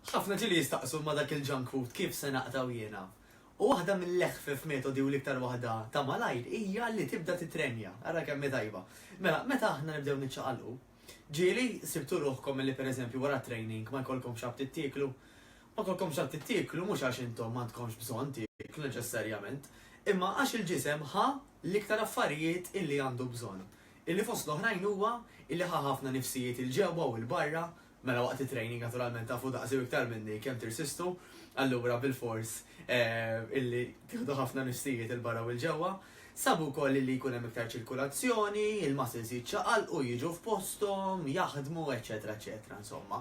ħafna ġili jistaqsu ma dak il-junk food kif se naqtaw jiena. U waħda mill-leħfef metodi u l-iktar waħda ta' malajr hija li tibda titrenja. Ara kemm tajba. Mela, meta aħna nibdew niċċaqalqu, ġieli sibtu ruħkom li pereżempju wara training ma jkollkom xab tittieklu. Ma jkollkom xab tittieklu mhux għax intom m'għandkomx bżonn tieklu neċessarjament, imma għax il-ġisem ħa l-iktar affarijiet illi għandu bżonn. Illi fost l-oħrajn huwa illi ħa ħafna nifsijiet il-ġewwa u l-barra. Mela waqt it-training naturalment tafu daqsew iktar minni kemm tirsistu, allura bil-fors illi tieħdu ħafna nifsijiet il-barra u l-ġewwa, sabu wkoll illi jkun hemm iktar ċirkulazzjoni, il-muscles jiċċaqalqu jiġu f'posthom, jaħdmu, eċetera, eċetera, insomma.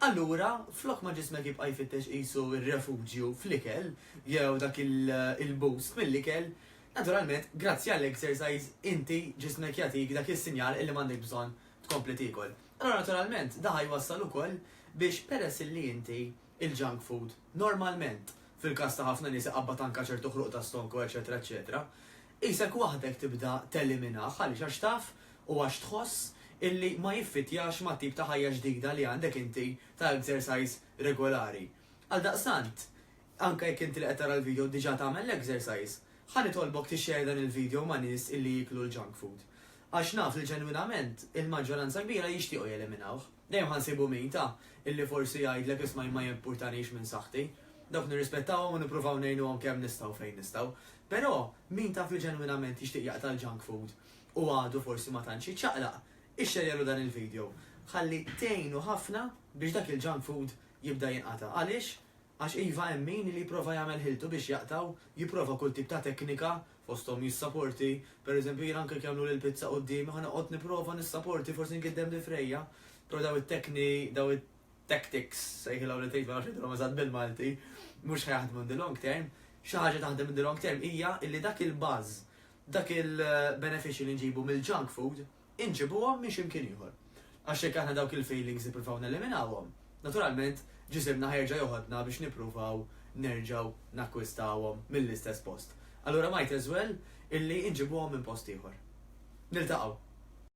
Allura, flok ma ġismek jibqa' jfittex qisu ir-refuġju fl-ikel, jew dak il-boost mill-ikel, naturalment, grazzi għall-exercise, inti ġismek jagħtik dak is-sinjal illi m'għandek bżonn tkompli tiekol. Allora naturalment, daħ jwassal ukoll biex peress li inti il-junk food normalment fil-każ ta' ħafna nies iqabbad anke ċertu ħruq ta' stonku, eċetera, eċetera, isek waħdek tibda teliminah għaliex għax taf u għax tħoss illi ma jiffitjax ma' tip ta' ħajja ġdida li għandek inti ta' exercise regolari. Għal daqsant, anke jekk inti li qed tara l-video diġà tagħmel l-exercise, ħalli tolbok tixxejn dan il-video ma' nies illi jiklu l-junk food. Għax naf li ġenwinament il-maġġoranza kbira jixtiequ jeliminawh. Dejjem ħansibu min ta' illi forsi jgħidlek isma' ma jimpurtanix minn saħħti. Dawk nirrispettawhom u nippruvaw ngħinuhom kemm nistgħu fejn nistgħu. Però min taf li ġenwinament jixtieq jaqta' l-junk food u għadu forsi ma tantx jiċċaqlaq, ixxejjeru dan il-video. Ħalli tgħinu ħafna biex dak il-junk food jibda jinqata'. Għaliex? Għax iva hemm min li jipprova jagħmel ħiltu biex jaqtaw, jipprova kull tip ta' teknika fosthom jissapporti, pereżempju jien anke jagħmlu lil pizza quddiem, ħa noqgħod nipprova nissapporti forsi ngiddem li frejja, però daw it-tactics sejħilgħu li tgħid ma nafx idhom eżatt bil-Malti, mhux ħajaħdmu in the long term, xi ħaġa taħdem in the long term hija illi dak il-buzz, dak il-benefiċċji li nġibu mill-junk food, inġibuhom minn x'imkien ieħor. Għax hekk aħna dawk il-failings nippruvaw neliminawhom. Naturalment, ġisimna ħerġa' joħodna biex nippruvaw nerġgħu nakkwistawhom mill-istess post. Allura might as well illi inġibuhom minn post ieħor. Niltaqgħu.